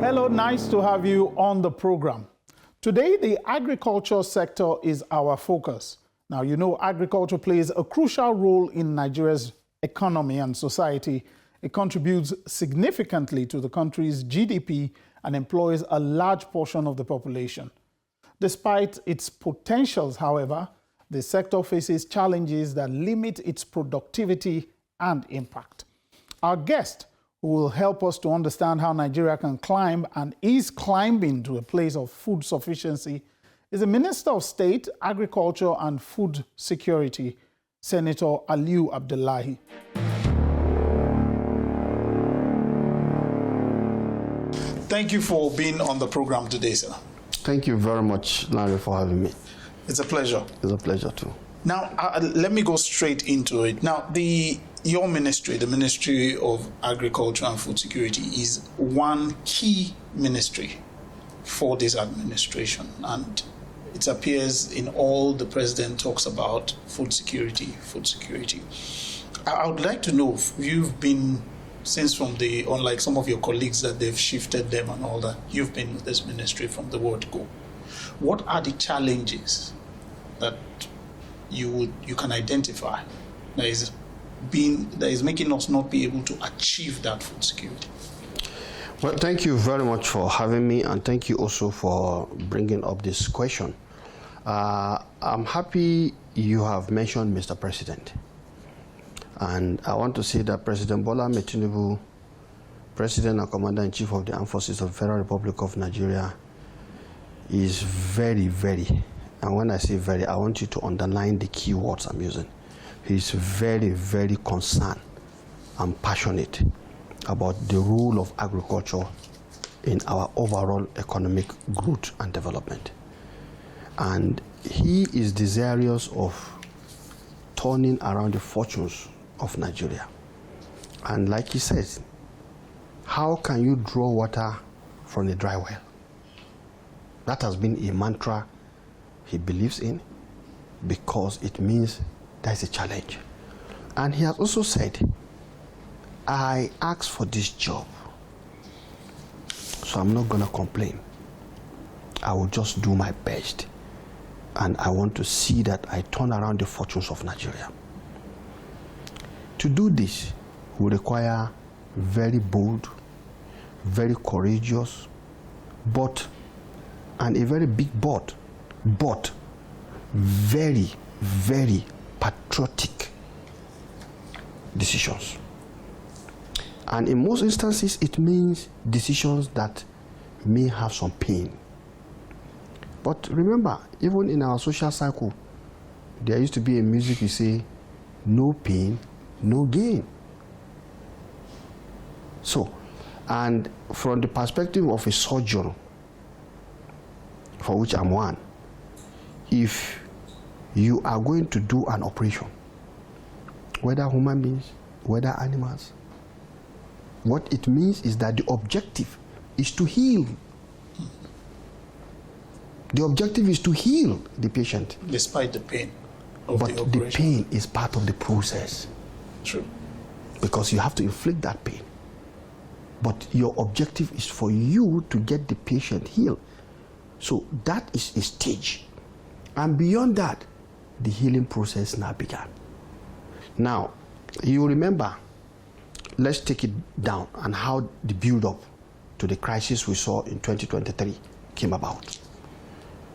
Hello, nice to have you on the program. Today, the agriculture sector is our focus. Now, you know, agriculture plays a crucial role in Nigeria's economy and society. It contributes significantly to the country's GDP and employs a large portion of the population. Despite its potentials, however, the sector faces challenges that limit its productivity and impact. Our guest, who will help us to understand how Nigeria can climb and is climbing to a place of food sufficiency, is the Minister of State, Agriculture and Food Security, Senator Aliu Abdullahi. Thank you for being on the program today, sir. Thank you very much, Larry, for having me. It's a pleasure. It's a pleasure too. Now, let me go straight into it. Now, your ministry, the Ministry of Agriculture and Food Security, is one key ministry for this administration. And it appears in all the president talks about food security, food security. I would like to know if you've been, since unlike some of your colleagues that they've shifted them and all that, you've been with this ministry from the word go. What are the challenges that you can identify that is making us not be able to achieve that food security? Well, thank you very much for having me, and thank you also for bringing up this question. I'm happy you have mentioned Mr. President. And I want to say that President Bola Ahmed Tinubu, President and Commander-in-Chief of the Armed Forces of the Federal Republic of Nigeria, is very, very, and when I say very, I want you to underline the key words I'm using. He's very, very concerned and passionate about the role of agriculture in our overall economic growth and development. And he is desirous of turning around the fortunes of Nigeria. And like he says, how can you draw water from a dry well? That has been a mantra he believes in, because it means there's a challenge. And he has also said, I asked for this job, so I'm not going to complain. I will just do my best. And I want to see that I turn around the fortunes of Nigeria. To do this will require very bold, very courageous, and a very big but very, very patriotic decisions. And in most instances, it means decisions that may have some pain. But remember, even in our social cycle, there used to be a music you say, no pain, no gain. So, and from the perspective of a surgeon, for which I'm one, if you are going to do an operation, whether human beings, whether animals, what it means is that the objective is to heal. The objective is to heal the patient. Despite the pain of the operation. But the pain is part of the process. True. Because you have to inflict that pain. But your objective is for you to get the patient healed. So that is a stage. And beyond that, the healing process now began. Now, you remember, let's take it down and how the build-up to the crisis we saw in 2023 came about.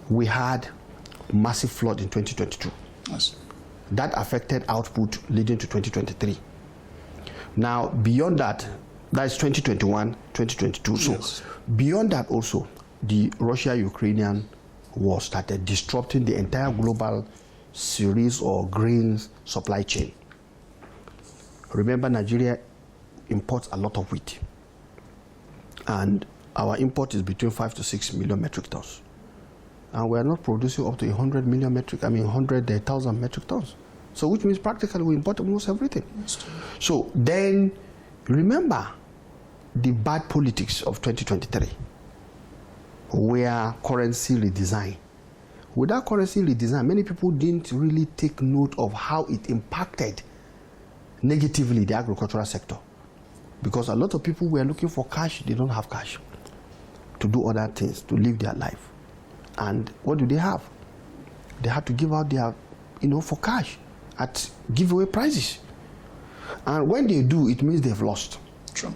We had massive flood in 2022. Yes. That affected output leading to 2023. Now, beyond that, that's 2021, 2022. Yes. So, beyond that also, the Russia-Ukrainian war started disrupting the entire global series or grains supply chain. Remember, Nigeria imports a lot of wheat. And our import is between 5 to 6 million metric tons. And we are not producing up to 100,000 metric tons. So which means practically we import almost everything. So then remember the bad politics of 2023, where currency redesign. With that currency redesign, many people didn't really take note of how it impacted negatively the agricultural sector. Because a lot of people were looking for cash, they don't have cash. to do other things, to live their life. And what do they have? They have to give out their, for cash at giveaway prices. And when they do, it means they've lost. True.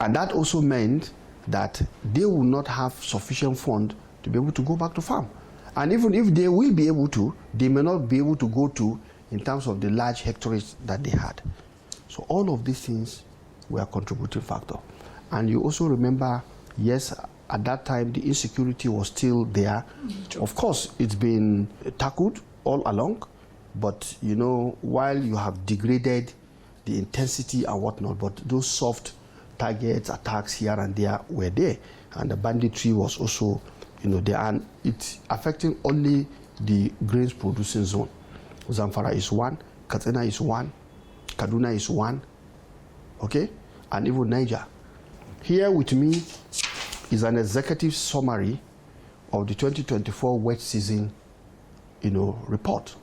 And that also meant that they will not have sufficient fund to be able to go back to farm. And even if they will be able to, they may not be able to go to in terms of the large hectares that they had. So all of these things were a contributing factor. And you also remember, yes, at that time the insecurity was still there. True. Of course, it's been tackled all along, but while you have degraded the intensity and whatnot, but those soft targets, attacks here and there were there, and the banditry was also there, and it's affecting only the grains producing zone. Zamfara is one, Katsina is one, Kaduna is one, okay, and even Niger. Here with me is an executive summary of the 2024 wet season, report.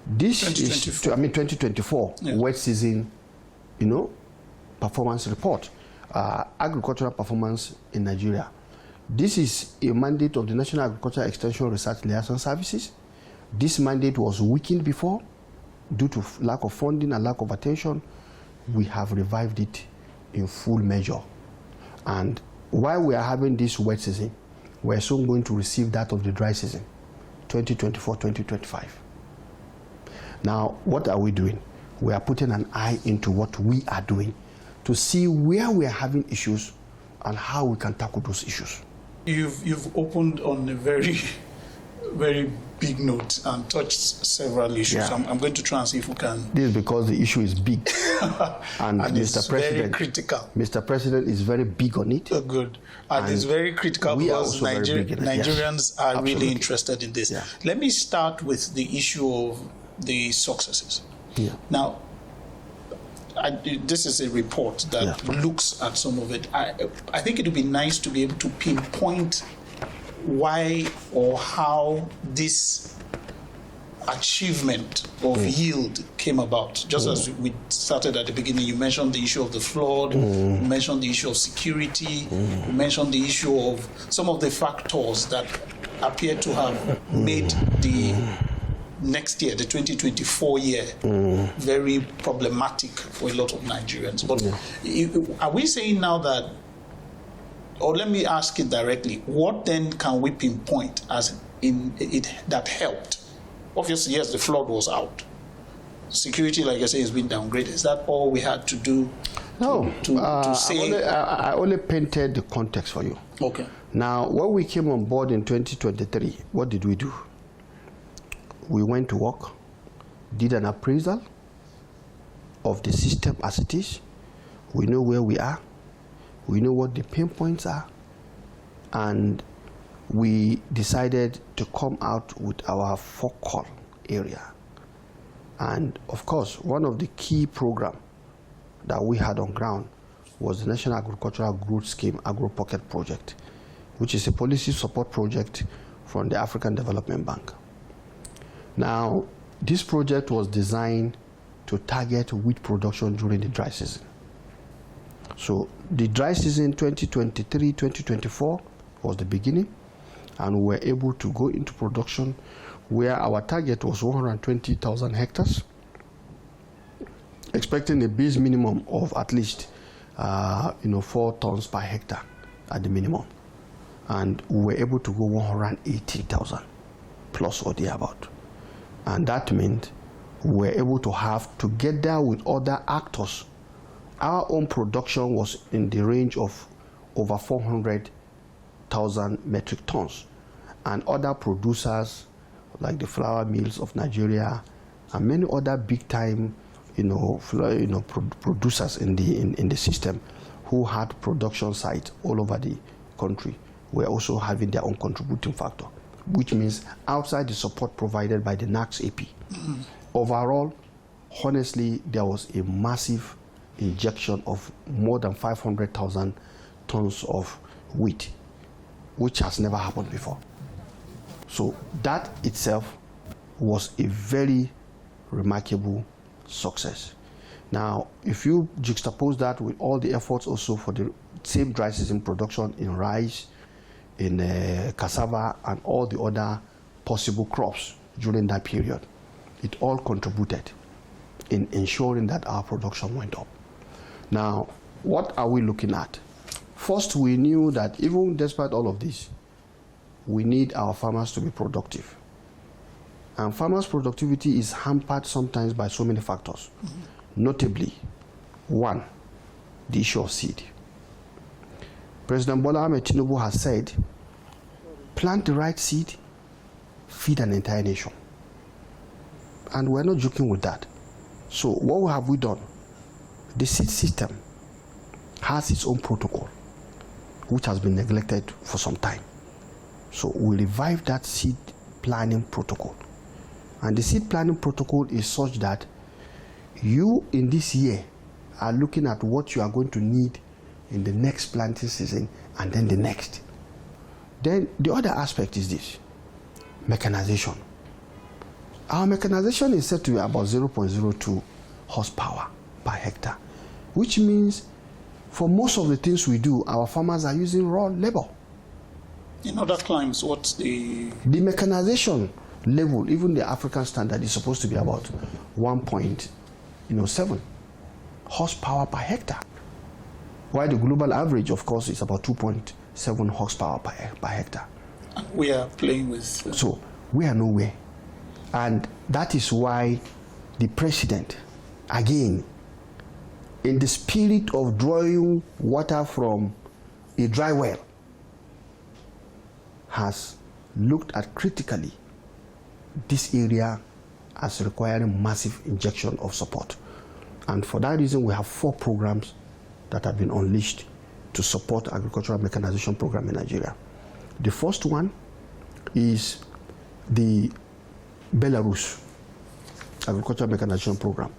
This is 2024 wet season, performance report, agricultural performance in Nigeria. This is a mandate of the National Agricultural Extension Research Liaison Services. This mandate was weakened before due to lack of funding and lack of attention. We have revived it in full measure. And while we are having this wet season, we're soon going to receive that of the dry season, 2024-2025. Now, what are we doing? We are putting an eye into what we are doing to see where we are having issues and how we can tackle those issues. You've opened on a very, very big note and touched several issues. Yeah. I'm going to try and see if we can. This is because the issue is big, and it's very critical. Mr. President is very big on it. Good, and it's very critical because Nigerians are really interested in this. Yeah. Let me start with the issue of the successes. Yeah. Now, this is a report that looks at some of it. I think it would be nice to be able to pinpoint why or how this achievement of yield came about. Just as we started at the beginning, you mentioned the issue of the flood, you mentioned the issue of security, you mentioned the issue of some of the factors that appear to have made the next year, the 2024 year, very problematic for a lot of Nigerians. But are we saying now that, or let me ask it directly, what then can we pinpoint as in it that helped? Obviously, yes, the flood was out. Security, like I say, has been downgraded. Is that all we had to do? No, to say? I only painted the context for you. Okay. Now, when we came on board in 2023, what did we do? We went to work, did an appraisal of the system as it is. We know where we are. We know what the pain points are. And we decided to come out with our focal area. And of course, one of the key programs that we had on ground was the National Agricultural Growth Scheme Agro Pocket Project, which is a policy support project from the African Development Bank. Now, this project was designed to target wheat production during the dry season. So the dry season 2023-2024 was the beginning, and we were able to go into production where our target was 120,000 hectares, expecting a base minimum of at least 4 tons per hectare at the minimum. And we were able to go 118,000 plus or thereabout. And that meant we were able to have, together with other actors, our own production was in the range of over 400,000 metric tons. And other producers, like the flour mills of Nigeria and many other big-time, producers in the system who had production sites all over the country, were also having their own contributing factor, which means outside the support provided by the NACS AP. Overall, honestly, there was a massive injection of more than 500,000 tons of wheat, which has never happened before. So that itself was a very remarkable success. Now, if you juxtapose that with all the efforts also for the same dry season production in rice, in cassava, and all the other possible crops during that period. It all contributed in ensuring that our production went up. Now, what are we looking at? First, we knew that even despite all of this, we need our farmers to be productive. And farmers' productivity is hampered sometimes by so many factors. Notably, one, the issue of seed. President Bola Ahmed Tinubu has said, plant the right seed, feed an entire nation. And we're not joking with that. So what have we done? The seed system has its own protocol, which has been neglected for some time. So we revive that seed planning protocol. And the seed planning protocol is such that you in this year are looking at what you are going to need in the next planting season and then the next. Then the other aspect is this, mechanization. Our mechanization is said to be about 0.02 horsepower per hectare, which means for most of the things we do, our farmers are using raw labor. In other climes, what's the mechanization level, even the African standard, is supposed to be about 1.7 horsepower per hectare, while the global average, of course, is about 2.7 horsepower per hectare. We are playing with... So we are nowhere. And that is why the president, again, in the spirit of drawing water from a dry well, has looked at critically this area as requiring massive injection of support. And for that reason, we have 4 programs that have been unleashed to support agricultural mechanization program in Nigeria. The first one is the Belarus agricultural mechanization program,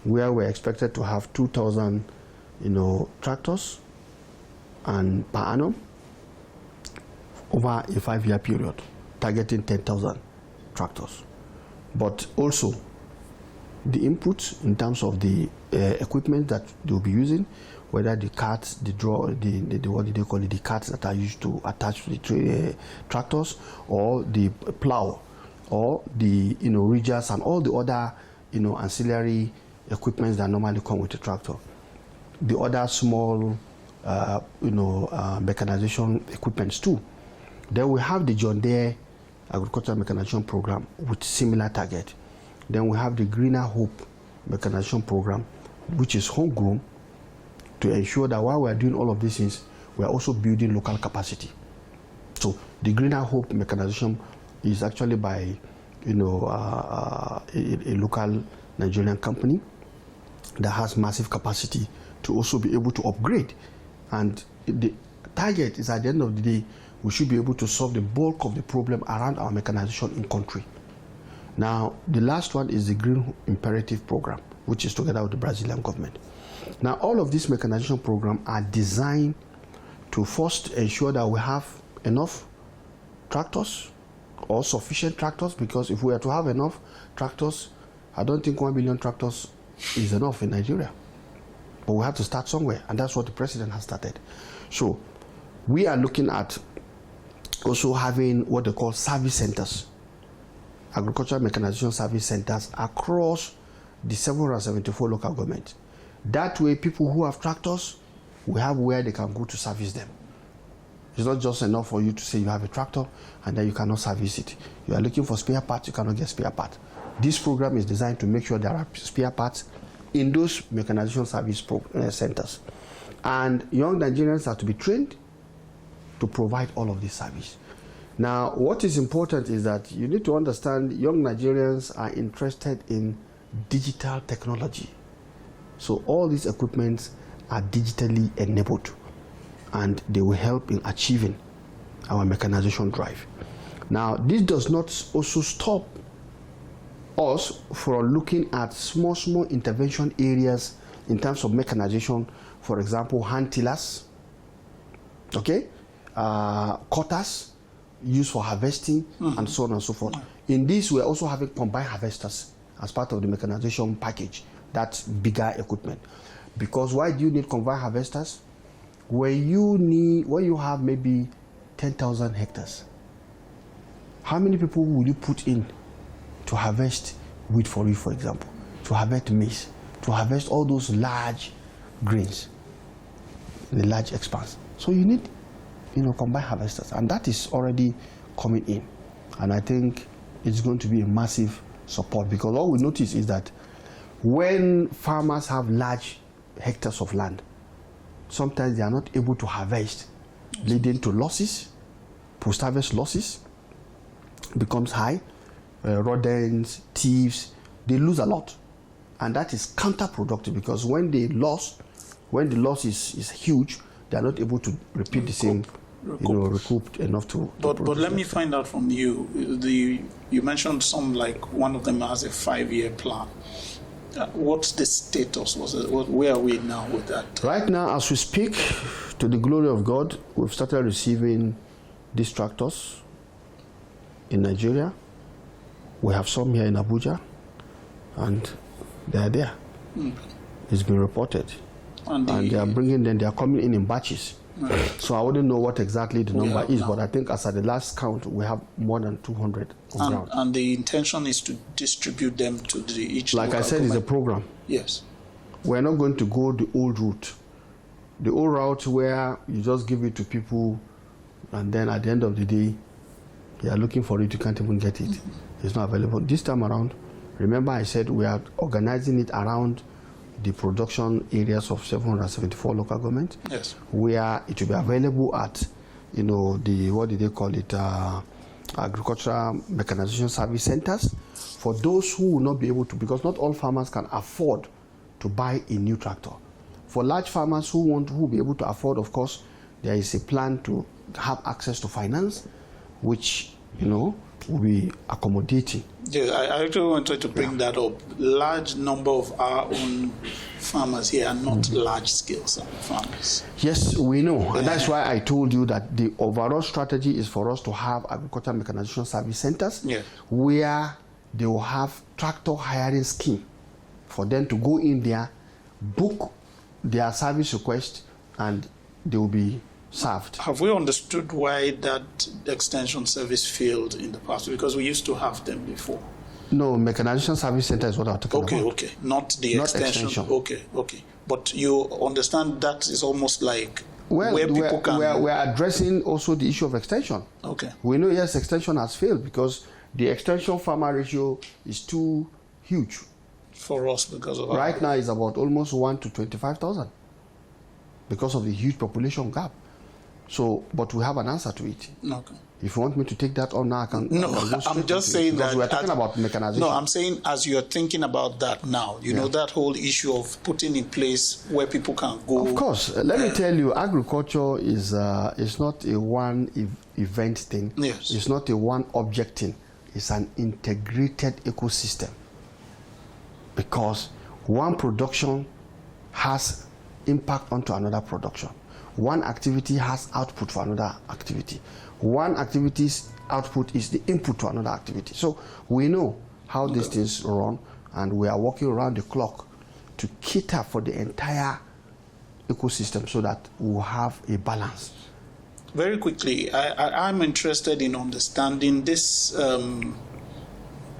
where we're expected to have 2,000, tractors and per annum over a 5-year period, targeting 10,000 tractors. But also the inputs in terms of the equipment that they'll be using, whether the carts, the what do they call it, the carts that are used to attach to the tractors, or the plow, or the ridgers and all the other ancillary equipments that normally come with the tractor. The other small mechanization equipments too. Then we have the John Deere agricultural mechanization program with similar target. Then we have the Greener Hope mechanization program, which is homegrown, to ensure that while we are doing all of these things, we are also building local capacity. So the Greener Hope mechanization is actually by a local Nigerian company that has massive capacity to also be able to upgrade. And the target is, at the end of the day, we should be able to solve the bulk of the problem around our mechanization in country. Now, the last one is the Green Imperative program, which is together with the Brazilian government. Now, all of these mechanization programs are designed to first ensure that we have enough tractors or sufficient tractors, because if we are to have enough tractors, I don't think 1 million tractors is enough in Nigeria. But we have to start somewhere, and that's what the president has started. So we are looking at also having what they call service centers, agricultural mechanization service centers across the 774 local governments. That way, people who have tractors will have where they can go to service them. It's not just enough for you to say you have a tractor and then you cannot service it. You are looking for spare parts, you cannot get spare parts. This program is designed to make sure there are spare parts in those mechanization service centers. And young Nigerians are to be trained to provide all of this service. Now, what is important is that you need to understand young Nigerians are interested in digital technology. So all these equipments are digitally enabled, and they will help in achieving our mechanization drive. Now, this does not also stop us from looking at small intervention areas in terms of mechanization. For example, hand tillers, cutters used for harvesting, and so on and so forth. In this, we are also having combined harvesters as part of the mechanization package. That's bigger equipment. Because why do you need combined harvesters? when you have maybe 10,000 hectares, how many people will you put in to harvest wheat for you, for example, to harvest maize, to harvest all those large grains, the large expanse? So you need, combined harvesters, and that is already coming in. And I think it's going to be a massive support, because all we notice is that when farmers have large hectares of land, sometimes they are not able to harvest, leading to losses, post-harvest losses becomes high, rodents, thieves, they lose a lot. And that is counterproductive, because when the loss is huge, they are not able to repeat the same, recoup enough to But let me find out from you. You mentioned some, like one of them has a 5-year plan. What's the status? Where are we now with that? Right now, as we speak, to the glory of God, we've started receiving these tractors in Nigeria. We have some here in Abuja, and they are there. It's been reported. And they are bringing them, they are coming in batches. So I wouldn't know what exactly the number is, but I think as at the last count, we have more than 200 on ground. And the intention is to distribute them to each. Like I said, it's a program. Yes. We're not going to go the old route. The old route where you just give it to people, and then at the end of the day, you are looking for it, you can't even get it. It's not available. This time around, remember I said we are organizing it around the production areas of 774 local governments. Yes. Where it will be available at, what do they call it, agricultural mechanization service centers, for those who will not be able to, because not all farmers can afford to buy a new tractor. For large farmers who will be able to afford, of course, there is a plan to have access to finance, which, will be accommodating. Yeah, I actually wanted to bring that up. Large number of our own farmers here are not large-scale farmers. Yes, we know. And that's why I told you that the overall strategy is for us to have agricultural mechanization service centers, where they will have tractor hiring scheme for them to go in there, book their service request, and they will be served. Have we understood why that extension service failed in the past? Because we used to have them before. No, mechanization service center is what I'm talking about. Okay. Not the extension. Okay. But you understand that is almost like where people can... We're addressing also the issue of extension. Okay. We know, yes, extension has failed because the extension farmer ratio is too huge. For us, because of... Right now, it's about almost 1 to 25,000 because of the huge population gap. So, but we have an answer to it. Okay. If you want me to take that on now, I can. No, I'm just saying that we're talking about mechanization. No, I'm saying as you're thinking about that now, you know, that whole issue of putting in place where people can go. Of course, let me tell you, agriculture is not a one event thing. Yes. It's not a one object thing. It's an integrated ecosystem. Because one production has impact onto another production. One activity has output for another activity. One activity's output is the input to another activity. So we know how these things run, and we are working around the clock to cater for the entire ecosystem so that we'll have a balance. Very quickly, I'm interested in understanding this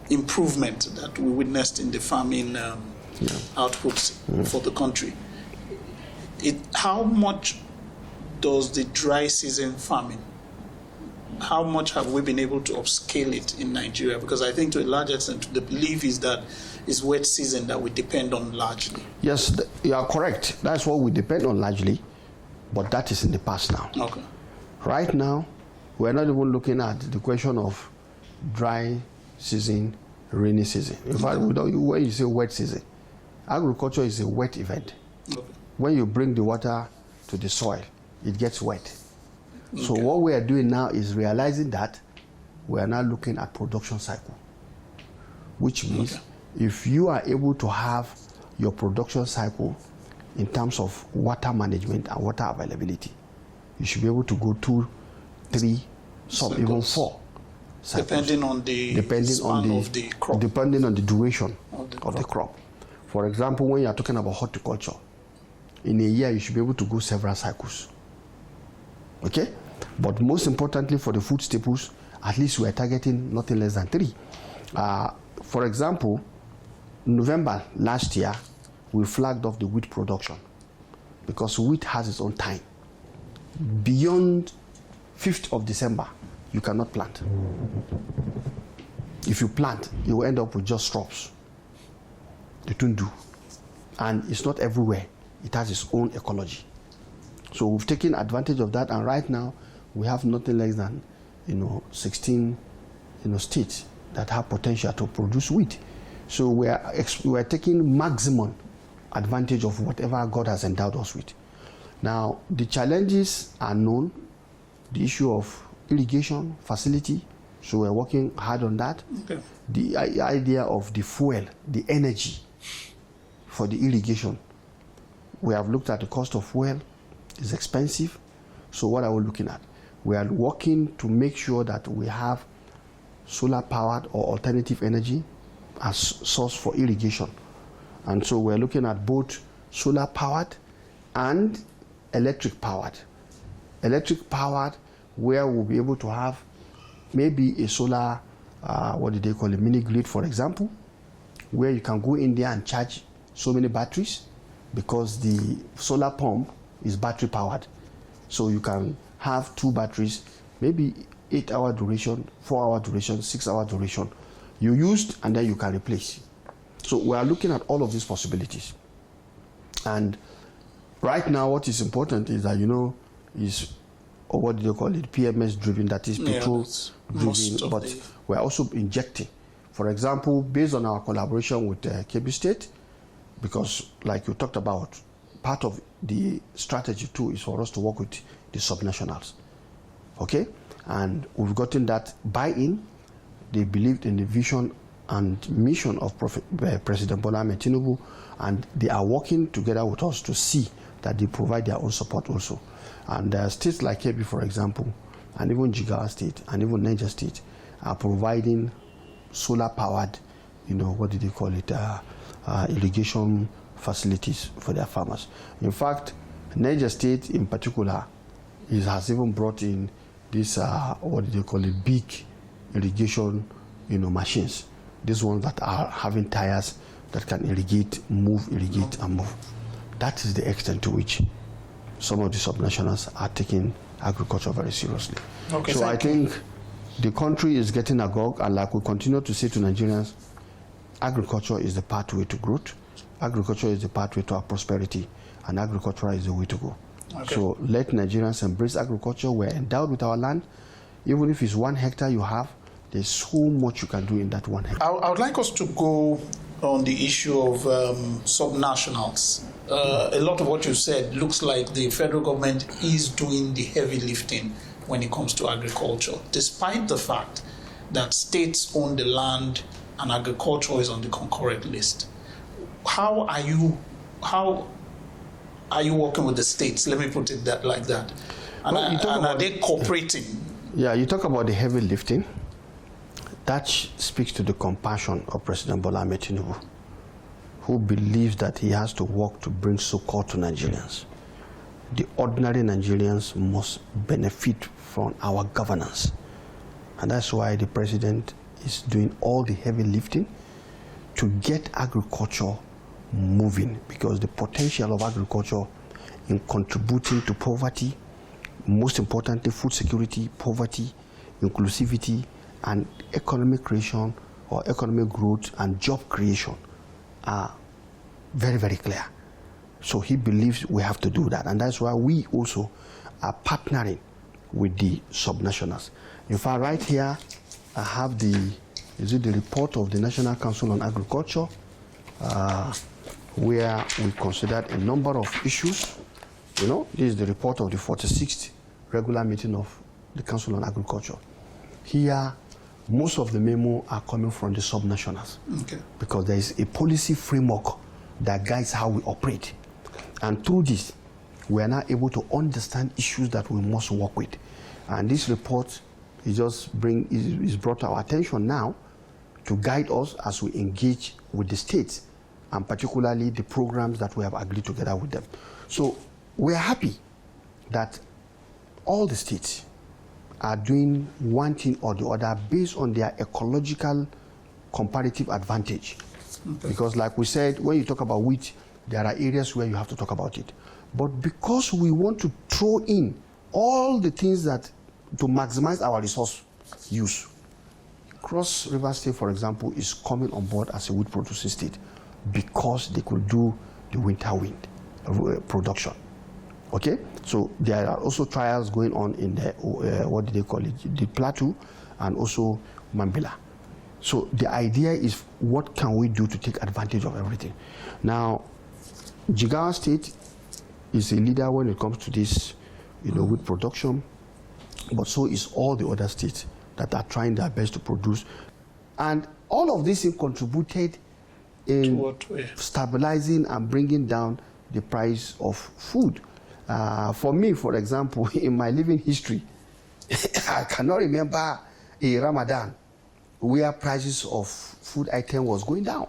improvement that we witnessed in the farming outputs for the country. How much does the dry season farming, how much have we been able to upscale it in Nigeria? Because I think to a large extent, the belief is that it's wet season that we depend on largely. Yes, you are correct. That's what we depend on largely, but that is in the past now. Okay. Right now, we're not even looking at the question of dry season, rainy season. In fact, when you say wet season, agriculture is a wet event. Okay. When you bring the water to the soil, it gets wet. Okay. So what we are doing now is realizing that we are now looking at production cycle, which means if you are able to have your production cycle in terms of water management and water availability, you should be able to go 2, 3, some even 4 cycles, depending on the crop, depending on the duration of the crop. For example, when you are talking about horticulture, in a year you should be able to go several cycles. Okay? But most importantly for the food staples, at least we are targeting nothing less than 3. For example, November last year, we flagged off the wheat production because wheat has its own time. Beyond 5th of December, you cannot plant. If you plant, you will end up with just shrubs. It won't do. And it's not everywhere. It has its own ecology. So we've taken advantage of that, and right now we have nothing less than 16 states that have potential to produce wheat. So we are taking maximum advantage of whatever God has endowed us with. Now the challenges are known. The issue of irrigation facility, so we're working hard on that. Okay. The idea of the fuel, the energy for the irrigation. We have looked at the cost of fuel. It's expensive. So what are we looking at? We are working to make sure that we have solar powered or alternative energy as source for irrigation. And so we're looking at both solar powered and electric powered. Electric powered, where we'll be able to have maybe a solar, mini grid, for example, where you can go in there and charge so many batteries, because the solar pump is battery powered. So you can have 2 batteries, maybe 8-hour duration, 4-hour duration, 6-hour duration. You used and then you can replace. So we are looking at all of these possibilities. And right now what is important is that, is PMS driven, that is petrol driven, but we're also injecting. For example, based on our collaboration with Kebbi State, because like you talked about, part of the strategy too is for us to work with the subnationals. Okay? And we've gotten that buy-in. They believed in the vision and mission of President Bola Ahmed Tinubu, and they are working together with us to see that they provide their own support also. And states like Kebbi, for example, and even Jigawa State, and even Niger State, are providing solar-powered, irrigation facilities for their farmers. In fact, Niger State in particular has even brought in this, big irrigation, machines. These ones that are having tires that can irrigate, irrigate, and move. That is the extent to which some of the subnationals are taking agriculture very seriously. Okay, so I think the country is getting agog, and like we continue to say to Nigerians, agriculture is the pathway to growth. Agriculture is the pathway to our prosperity, and agriculture is the way to go. Okay. So let Nigerians embrace agriculture. We're endowed with our land. Even if it's 1 hectare you have, there's so much you can do in that 1 hectare. I would like us to go on the issue of subnationals. A lot of what you said looks like the federal government is doing the heavy lifting when it comes to agriculture, despite the fact that states own the land and agriculture is on the concurrent list. How are you working with the states? Let me put it like that. And, are they cooperating? Yeah, you talk about the heavy lifting. That speaks to the compassion of President Bola Ahmed Tinubu, who believes that he has to work to bring succor to Nigerians. The ordinary Nigerians must benefit from our governance. And that's why the president is doing all the heavy lifting to get agriculture moving, because the potential of agriculture in contributing to poverty, most importantly food security, poverty, inclusivity, and economic creation or economic growth and job creation are very, very clear. So he believes we have to do that, and that's why we also are partnering with the subnationals. In fact, right here I have the report of the National Council on Agriculture, where we considered a number of issues. This is the report of the 46th regular meeting of the Council on Agriculture. Here, most of the memo are coming from the subnationals, okay, because there is a policy framework that guides how we operate. And through this, we are now able to understand issues that we must work with. And this report is brought to our attention now to guide us as we engage with the states, and particularly the programs that we have agreed together with them. So we are happy that all the states are doing one thing or the other based on their ecological comparative advantage. Okay. Because like we said, when you talk about wheat, there are areas where you have to talk about it. But because we want to throw in all the things that to maximize our resource use, Cross River State, for example, is coming on board as a wheat producing state because they could do the winter wheat production. Okay, so there are also trials going on in the what do they call it, the Plateau and also Mambila. So the idea is, what can we do to take advantage of everything? Now, Jigawa State is a leader when it comes to this, wheat production, but so is all the other states that are trying their best to produce, and all of this contributed in stabilizing and bringing down the price of food. For me, for example, in my living history, I cannot remember a Ramadan where prices of food item was going down.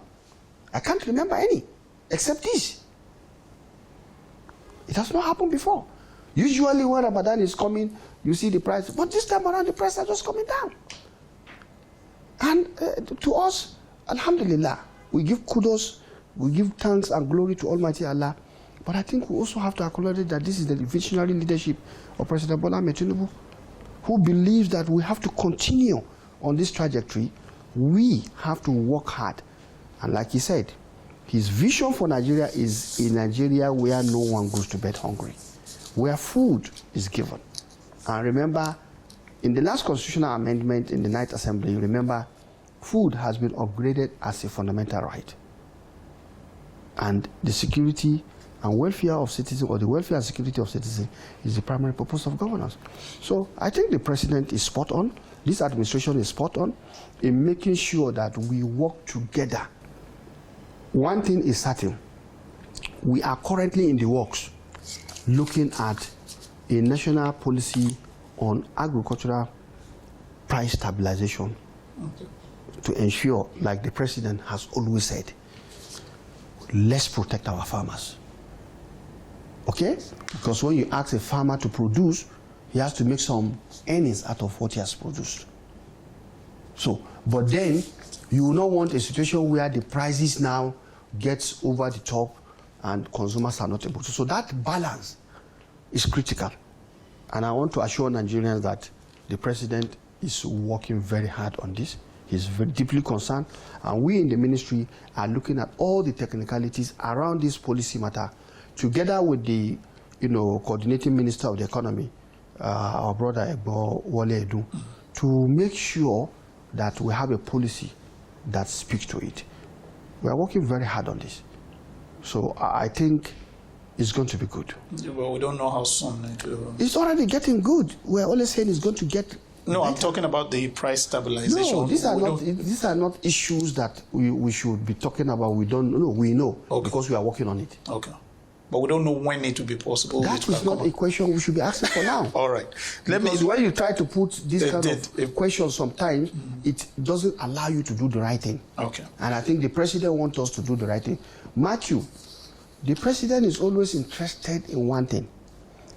I can't remember any, except this. It has not happened before. Usually when Ramadan is coming, you see the price, but this time around the prices are just coming down. And to us, alhamdulillah, we give kudos, we give thanks and glory to Almighty Allah. But I think we also have to acknowledge that this is the visionary leadership of President Bola Ahmed Tinubu, who believes that we have to continue on this trajectory. We have to work hard. And like he said, his vision for Nigeria is a Nigeria where no one goes to bed hungry, where food is given. And remember, in the last constitutional amendment in the Ninth Assembly, remember, food has been upgraded as a fundamental right. And the security and welfare of citizens, or the welfare and security of citizens, is the primary purpose of governance. So I think the president is spot on. This administration is spot on in making sure that we work together. One thing is certain. We are currently in the works looking at a national policy on agricultural price stabilization, okay, to ensure, like the president has always said, let's protect our farmers. Okay? Because when you ask a farmer to produce, he has to make some earnings out of what he has produced. So, but then you will not want a situation where the prices now gets over the top and consumers are not able to. So that balance is critical. And I want to assure Nigerians that the president is working very hard on this. He's very deeply concerned. And we in the ministry are looking at all the technicalities around this policy matter, together with the coordinating minister of the economy, our brother Ebo Wale Edu, to make sure that we have a policy that speaks to it. We are working very hard on this. So I think it's going to be good. Yeah, well, we don't know how soon it will. It's already getting good. We're always saying it's going to get No, better. I'm talking about the price stabilization. No, these are not issues that we should be talking about. We don't know. We know, okay, because we are working on it. Okay. But we don't know when it will be possible. That is not a question we should be asking for now. All right. Because when you try to put this kind of questions sometimes, it doesn't allow you to do the right thing. Okay. And I think the president wants us to do the right thing. Matthew, the president is always interested in one thing.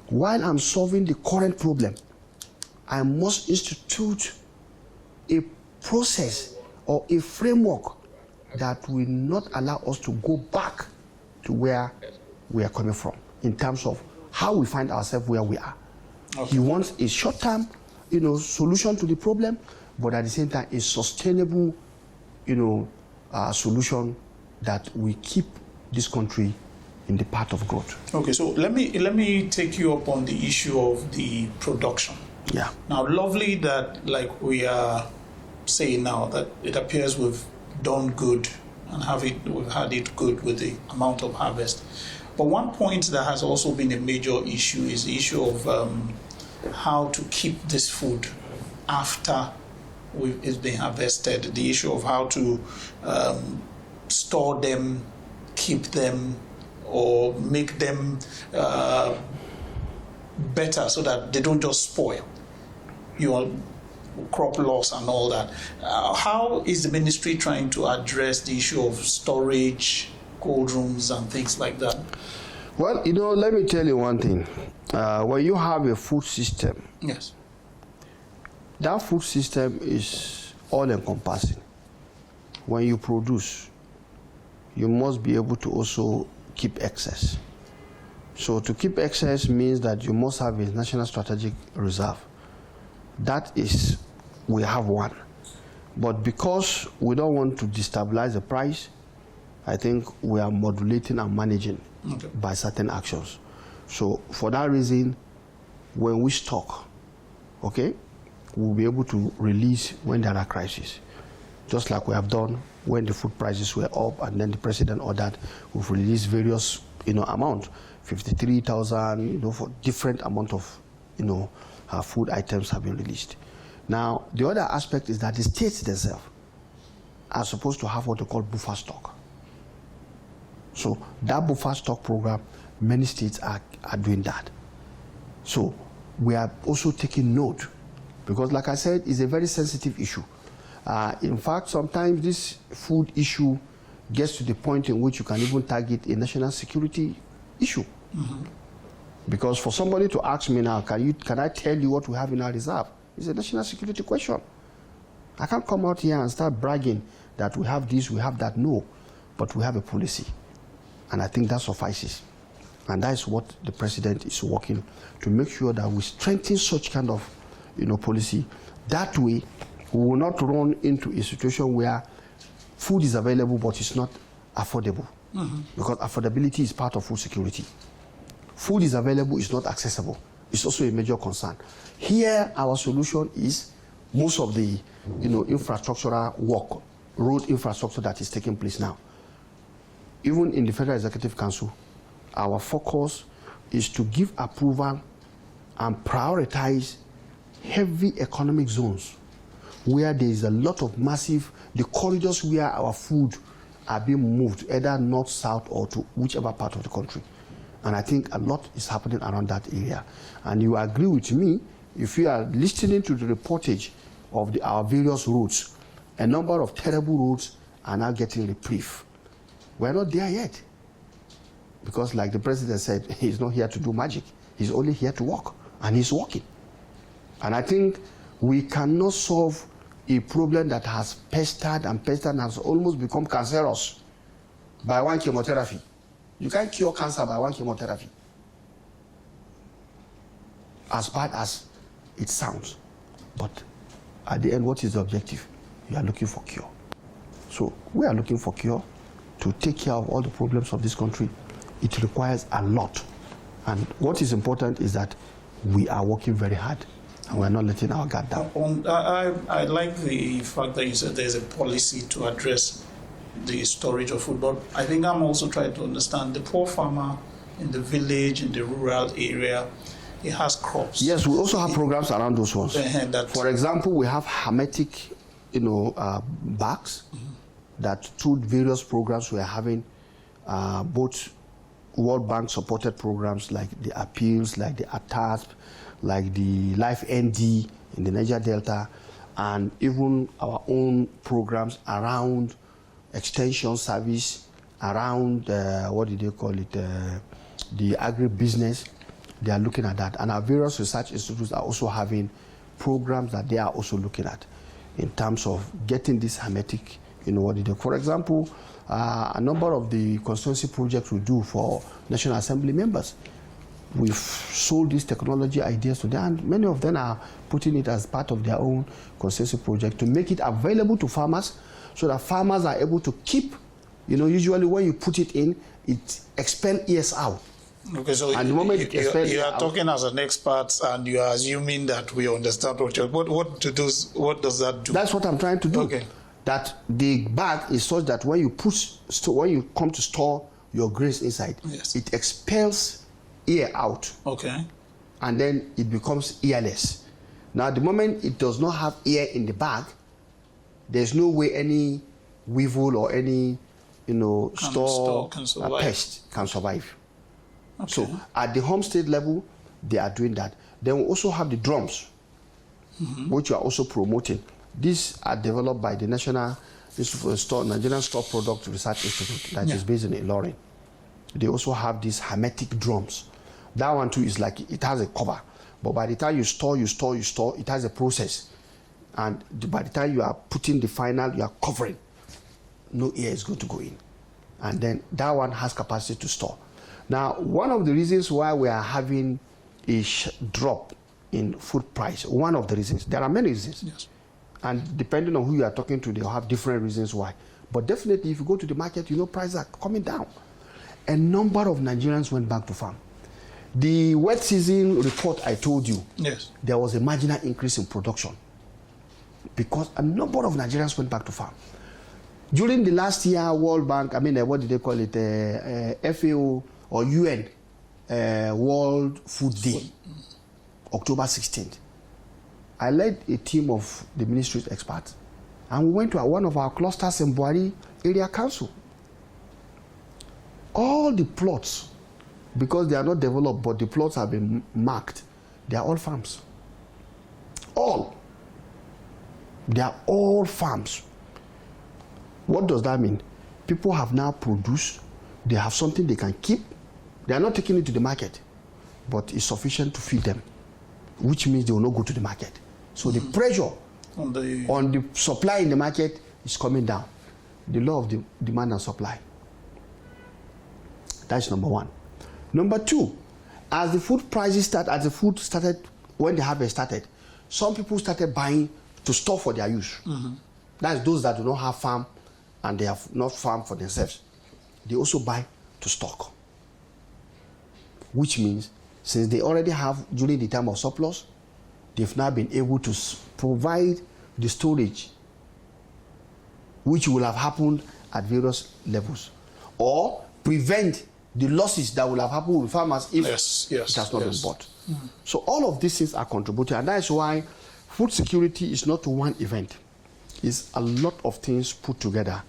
While I'm solving the current problem, I must institute a process or a framework that will not allow us to go back to where we are coming from in terms of how we find ourselves where we are. Okay. He wants a short-term, solution to the problem, but at the same time, a sustainable, solution that will keep this country in the path of growth. Okay, so let me take you up on the issue of the production. Yeah. Now, lovely that, like we are saying now, that it appears we've done good and we've had it good with the amount of harvest. But one point that has also been a major issue is the issue of how to keep this food after it's been harvested. The issue of how to store them, keep them, or make them better so that they don't just spoil. Crop loss and all that. How is the ministry trying to address the issue of storage, cold rooms and things like that? Well, let me tell you one thing. When you have a food system, Yes. that food system is all-encompassing. When you produce, you must be able to also keep excess. So to keep excess means that you must have a national strategic reserve. That is, we have one. But because we don't want to destabilize the price, I think we are modulating and managing by certain actions. So for that reason, when we stock, we'll be able to release when there are crises. Just like we have done when the food prices were up and then the president ordered, we've released various, amount, 53,000, for different amount of, food items have been released. Now, the other aspect is that the states themselves are supposed to have what they call buffer stock. So that buffer stock program, many states are doing that. So we are also taking note, because like I said, it's a very sensitive issue. In fact, sometimes this food issue gets to the point in which you can even target a national security issue. Because for somebody to ask me now, can I tell you what we have in our reserve? It's a national security question. I can't come out here and start bragging that we have this, we have that. No, but we have a policy. And I think that suffices. And that is what the president is working to make sure that we strengthen such kind of, policy. That way, we will not run into a situation where food is available but it's not affordable. Because affordability is part of food security. Food is available, it's not accessible. It's also a major concern. Here, our solution is most of the, infrastructural work, road infrastructure that is taking place now. Even in the Federal Executive Council, our focus is to give approval and prioritize heavy economic zones where there is a lot of massive, the corridors where our food are being moved, either north, south, or to whichever part of the country. And I think a lot is happening around that area. And you agree with me, if you are listening to the reportage of our various roads, a number of terrible roads are now getting reprieve. We're not there yet. Because like the president said, he's not here to do magic. He's only here to work, and he's working. And I think we cannot solve a problem that has pestered and has almost become cancerous by one chemotherapy. You can't cure cancer by one chemotherapy. As bad as it sounds. But at the end, what is the objective? You are looking for cure. So we are looking for cure to take care of all the problems of this country. It requires a lot. And what is important is that we are working very hard and we're not letting our guard down. I like the fact that you said there's a policy to address the storage of food, but I think I'm also trying to understand the poor farmer in the village, in the rural area, he has crops. Yes, we also have programs around those ones. For example, we have hermetic, bags that through various programs we are having, both World Bank supported programs like the Appeals, like the ATASP, like the Life ND in the Niger Delta, and even our own programs around extension service, around, the agribusiness. They are looking at that. And our various research institutes are also having programs that they are also looking at in terms of getting this hermetic, For example, a number of the constituency projects we do for National Assembly members, we've sold these technology ideas to them, and many of them are putting it as part of their own constituency project to make it available to farmers so that farmers are able to keep, usually when you put it in, it expels years out. Okay, so and the moment you are talking as an expert and you are assuming that we understand what does that do? That's what I'm trying to do. Okay. That the bag is such that when you come to store your grains inside, yes, it expels air out. Okay. And then it becomes airless. Now, the moment it does not have air in the bag, there's no way any weevil or any, pest can survive. Okay. So at the homestead level, they are doing that. Then we also have the drums, which we are also promoting. These are developed by the Nigerian Store Product Research Institute that is based in Ilorin. they also have these hermetic drums. That one too is like, it has a cover. But by the time you store, it has a process. And by the time you are putting the final, you are covering, no air is going to go in. And then that one has capacity to store. Now, one of the reasons why we are having a drop in food price, one of the reasons, there are many reasons. Yes. And depending on who you are talking to, they'll have different reasons why. But definitely, if you go to the market, you know prices are coming down. A number of Nigerians went back to farm. The wet season report I told you, yes, there was a marginal increase in production because a number of Nigerians went back to farm. During the last year, World Bank, what did they call it? FAO or UN World Food Day, October 16th. I led a team of the ministry's experts, and we went to one of our clusters in Buhari Area Council. All the plots, because they are not developed, but the plots have been marked, they are all farms. All. They are all farms. What does that mean? People have now produced, they have something they can keep. They are not taking it to the market, but it's sufficient to feed them, which means they will not go to the market. So the pressure on the supply in the market is coming down. The law of the demand and supply. That's number one. Number two, as the food prices started, when the harvest started, some people started buying to store for their use. That's those that do not have farm and they have not farm for themselves. They also buy to stock. Which means, since they already have, during the time of surplus, they've now been able to provide the storage, which will have happened at various levels, or prevent the losses that will have happened with farmers if it has not been bought. So all of these things are contributing, and that is why food security is not one event. It's a lot of things put together,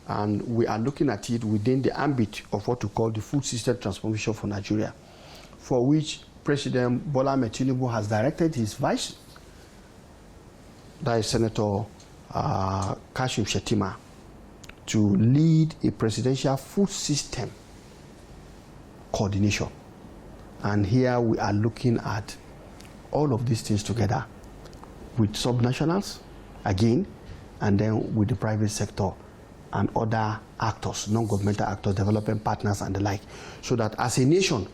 and we are looking at it within the ambit of what we call the food system transformation for Nigeria, for which President Bola Ahmed Tinubu has directed his vice, that is Senator Kashim Shettima, to lead a presidential food system coordination. And here we are looking at all of these things together with subnationals, again, and then with the private sector and other actors, non-governmental actors, development partners and the like, so that as a nation,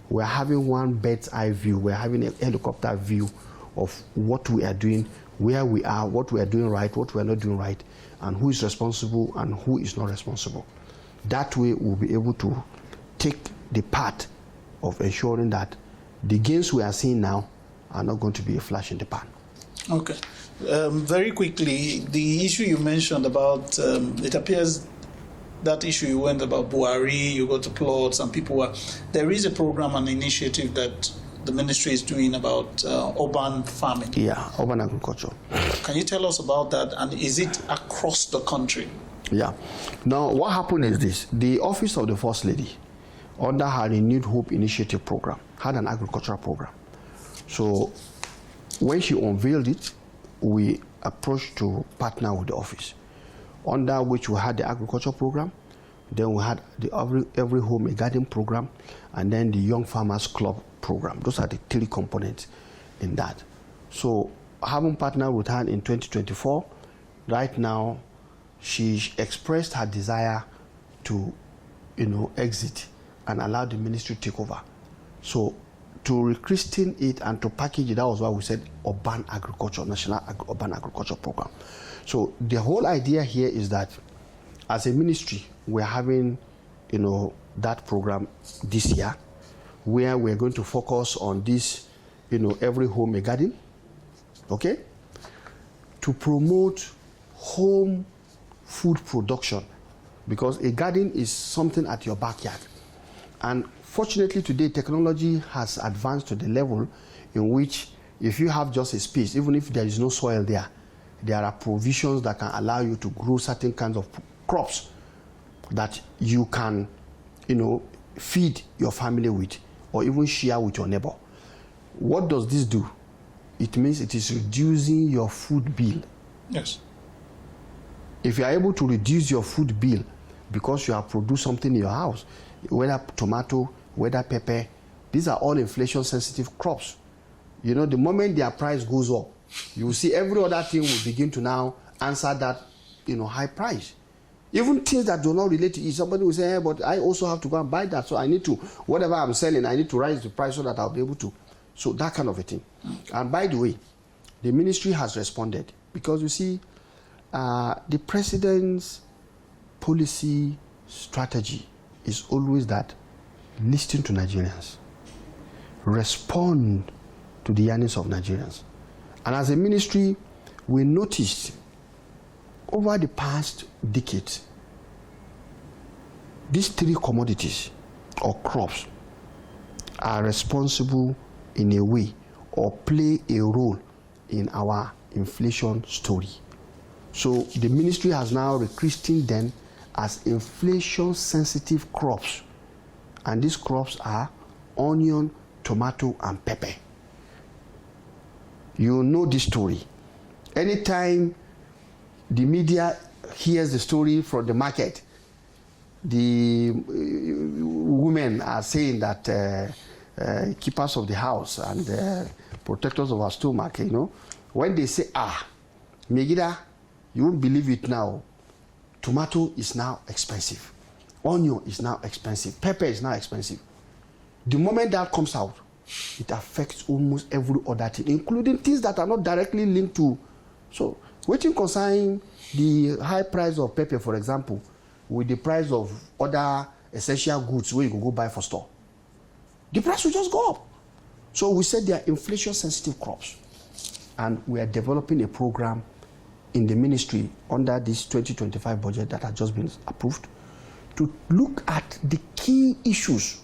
we're having one bird's eye view, we're having a helicopter view of what we are doing, where we are, what we are doing right, what we are not doing right, and who is responsible and who is not responsible. That way, we'll be able to take the part of ensuring that the gains we are seeing now are not going to be a flash in the pan. Okay. Very quickly, the issue you mentioned about, it appears that issue you went about Buhari, you got to plots and people were, there is a program and initiative that the ministry is doing about urban farming. Yeah, urban agriculture. Can you tell us about that, and is it across the country? Yeah. Now, what happened is this. The Office of the First Lady, under her Renewed Hope Initiative program, had an agricultural program. So when she unveiled it, we approached to partner with the office, under which we had the agriculture program, then we had the Every Home a Garden program, and then the Young Farmers Club program. Those are the three components in that. So having partnered with her in 2024, right now she expressed her desire to, exit and allow the ministry to take over. So to rechristen it and to package it, that was why we said urban agriculture, national urban agriculture program. So the whole idea here is that as a ministry, we're having, that program this year, where we're going to focus on this, Every Home a Garden, okay, to promote home food production, because a garden is something at your backyard. And fortunately today, technology has advanced to the level in which if you have just a space, even if there is no soil there, there are provisions that can allow you to grow certain kinds of crops that you can, feed your family with, or even share with your neighbor. What does this do? It means it is reducing your food bill. Yes. If you are able to reduce your food bill because you have produced something in your house, whether tomato, whether pepper. These are all inflation-sensitive crops. You know, the moment their price goes up, you will see every other thing will begin to now answer that, you know, high price. Even things that do not relate to it, somebody will say, hey, but I also have to go and buy that, so I need to, whatever I'm selling, I need to raise the price so that I'll be able to. So that kind of a thing. And by the way, the ministry has responded because you see, the president's policy strategy is always that listen to Nigerians, respond to the yearnings of Nigerians. And as a ministry, we noticed over the past decade, these three commodities or crops are responsible in a way or play a role in our inflation story. So the ministry has now rechristened them as inflation-sensitive crops. And these crops are onion, tomato, and pepper. You know this story. Anytime the media hears the story from the market, the women are saying that keepers of the house and protectors of our stomach, you know, when they say, Megida, you won't believe it now, tomato is now expensive, onion is now expensive, pepper is now expensive. The moment that comes out, it affects almost every other thing, including things that are not directly linked to. So, waiting concerning the high price of pepper, for example, with the price of other essential goods where you can go buy for store, the price will just go up. So we said they are inflation-sensitive crops, and we are developing a program in the ministry under this 2025 budget that has just been approved to look at the key issues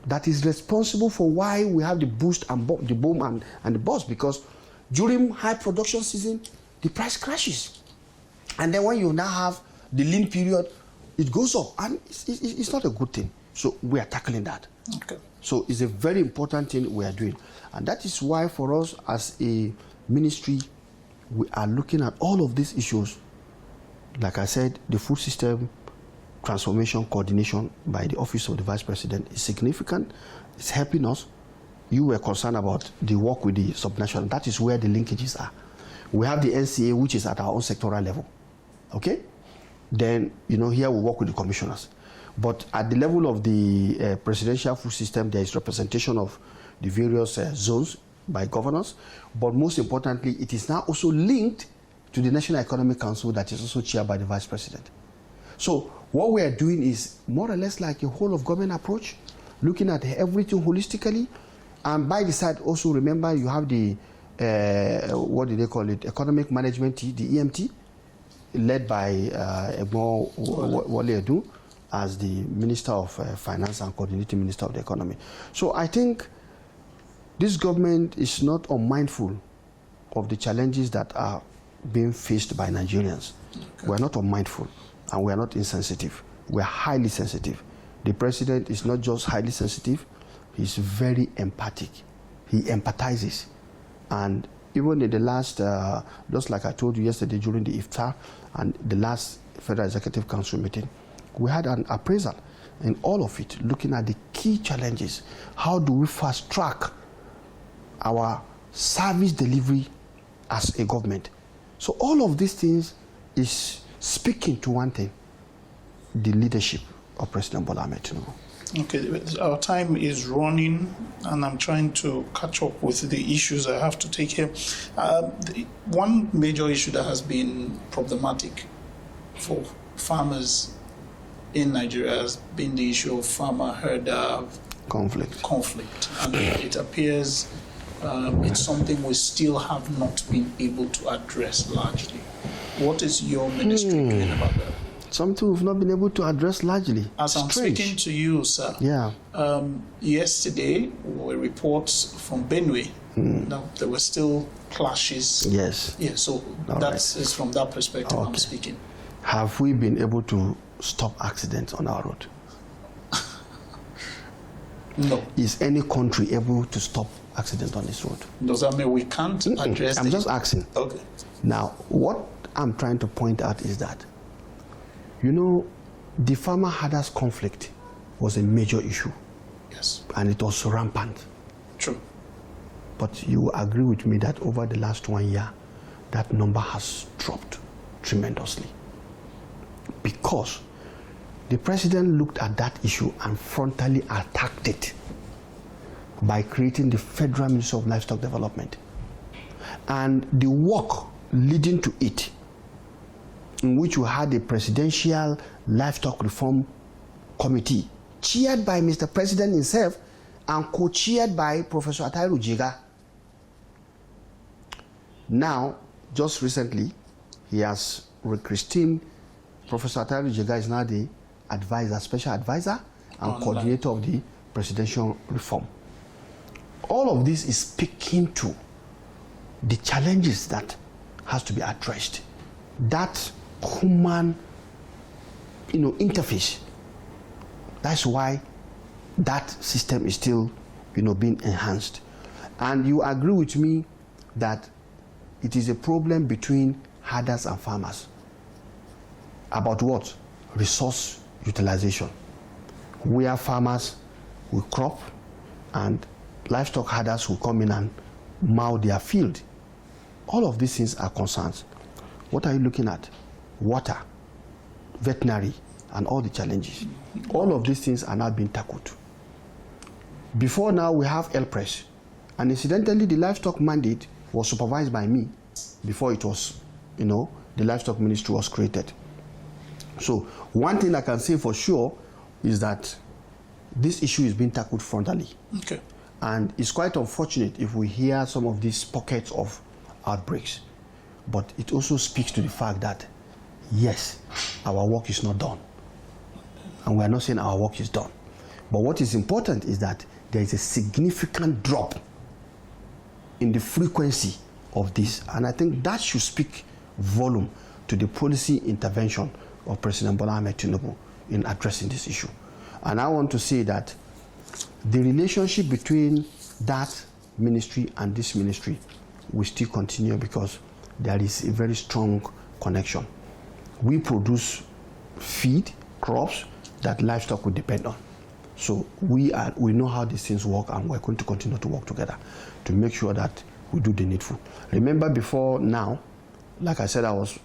that is responsible for why we have the boost and the boom and the bust, because during high production season, the price crashes. And then when you now have the lean period, it goes up, and it's not a good thing. So we are tackling that. Okay. So it's a very important thing we are doing. And that is why for us as a ministry, we are looking at all of these issues. Like I said, the food system transformation coordination by the Office of the Vice President is significant. It's helping us. You were concerned about the work with the subnational. That is where the linkages are. We have the NCA, which is at our own sectoral level. Okay? Then, you know, here we work with the commissioners. But at the level of the presidential food system, there is representation of the various zones by governors. But most importantly, it is now also linked to the National Economic Council that is also chaired by the Vice President. So what we are doing is more or less like a whole of government approach, looking at everything holistically. And by the side, also remember you have the, what do they call it, Economic Management, the EMT, led by Egbo Wale Edu as the Minister of Finance and Coordinating Minister of the Economy. So I think this government is not unmindful of the challenges that are being faced by Nigerians. Okay. We are not unmindful, and we are not insensitive. We are highly sensitive. The president is not just highly sensitive, he's very empathic. He empathizes. And even in the last, just like I told you yesterday during the iftar and the last Federal Executive Council meeting, we had an appraisal in all of it, looking at the key challenges. How do we fast track our service delivery as a government? So all of these things is speaking to one thing, the leadership of President Bola Ahmed Tinubu. Okay, our time is running, and I'm trying to catch up with the issues I have to take here. One major issue that has been problematic for farmers in Nigeria has been the issue of farmer-herder conflict. And it appears it's something we still have not been able to address largely. What is your ministry doing about that? Something we've not been able to address largely. As I'm speaking to you, sir, yesterday were reports from Benue that there were still clashes. Yes. Yeah, so is from that perspective I'm speaking. Have we been able to stop accidents on our road? No. Is any country able to stop accidents on this road? Does that mean we can't address I'm just asking. Okay. Now, what I'm trying to point out is that, you know, the farmer-herders conflict was a major issue. Yes. And it was rampant. True. But you agree with me that over the last 1 year, that number has dropped tremendously. Because the president looked at that issue and frontally attacked it by creating the Federal Ministry of Livestock Development. And the work leading to it, in which you had a presidential livestock reform committee chaired by Mr. President himself and co-chaired by Professor Atairu Jiga. Now, just recently, he has rechristened. Professor Atairu Jiga is now the advisor, special advisor and coordinator of the presidential reform. All of this is speaking to the challenges that has to be addressed. That human, interface. That's why that system is still, being enhanced. And you agree with me that it is a problem between herders and farmers. About what? Resource utilization. We are farmers, we crop, and livestock herders will come in and mow their field. All of these things are concerns. What are you looking at? Water, veterinary, and all the challenges. All of these things are not being tackled. Before now, we have L-Press. And incidentally, the livestock mandate was supervised by me before it was, the livestock ministry was created. So one thing I can say for sure is that this issue is being tackled frontally. Okay. And it's quite unfortunate if we hear some of these pockets of outbreaks. But it also speaks to the fact that, yes, our work is not done. And we are not saying our work is done. But what is important is that there is a significant drop in the frequency of this. And I think that should speak volume to the policy intervention of President Bola Ahmed Tinubu in addressing this issue. And I want to say that the relationship between that ministry and this ministry will still continue because there is a very strong connection. We produce feed, crops that livestock will depend on. So we know how these things work, and we're going to continue to work together to make sure that we do the needful. Remember, before now, like I said, I was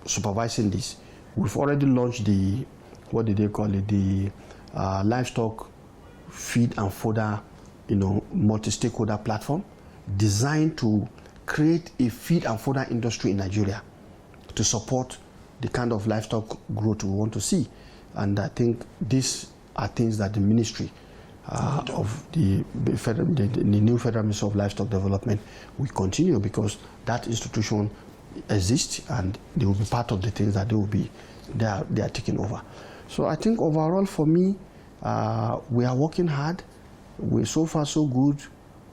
supervising this. We've already launched the, what did they call it, the livestock feed and fodder, multi-stakeholder platform designed to create a feed and fodder industry in Nigeria to support the kind of livestock growth we want to see. And I think these are things that the ministry of the new Federal Ministry of Livestock Development will continue, because that institution exists and they will be part of the things that they are taking over. So I think overall for me, we are working hard. We're so far so good.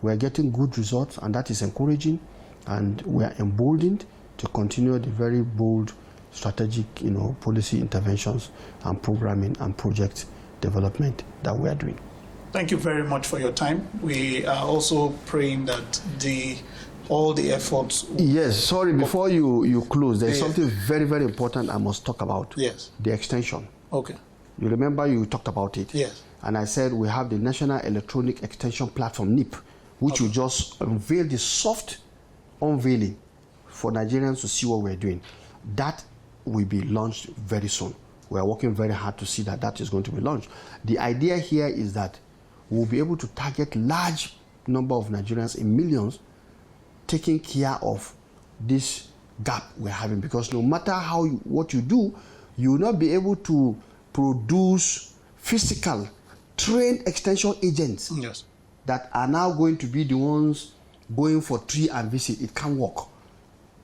We're getting good results, and that is encouraging. And we are emboldened to continue the very bold strategic, policy interventions and programming and project development that we are doing. Thank you very much for your time. We are also praying that all the efforts... Yes, sorry, before you close, there's something very, very important I must talk about. Yes. The extension. Okay. You remember you talked about it? Yes. And I said we have the National Electronic Extension Platform, NEP, which will just unveil the soft unveiling for Nigerians to see what we're doing. That will be launched very soon. We are working very hard to see that is going to be launched. The idea here is that we'll be able to target large number of Nigerians in millions, taking care of this gap we're having, because no matter what you do, you will not be able to produce physical trained extension agents. Yes. That are now going to be the ones going for tree and visit. It can't work.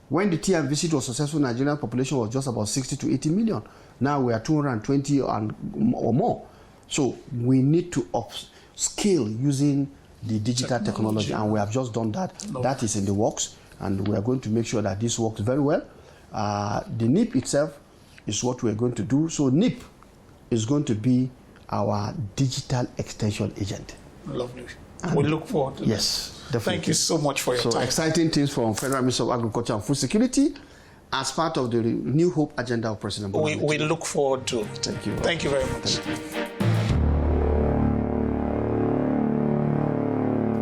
When the tree and visit was successful, Nigerian population was just about 60 to 80 million. Now we are 220 or more. So we need to upscale using the digital technology, and we have just done that. No. That is in the works, and we are going to make sure that this works very well. The NIP itself is what we are going to do. So NIP is going to be our digital extension agent. Lovely. We look forward to that. Yes, definitely. Thank you so much for your time. So exciting things from Federal Ministry of Agriculture and Food Security as part of the New Hope agenda of President Bola. We look forward to it. Thank you. Thank you very much. Thank you.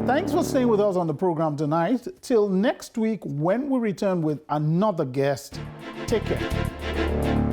Thanks for staying with us on the program tonight. Till next week when we return with another guest. Take care.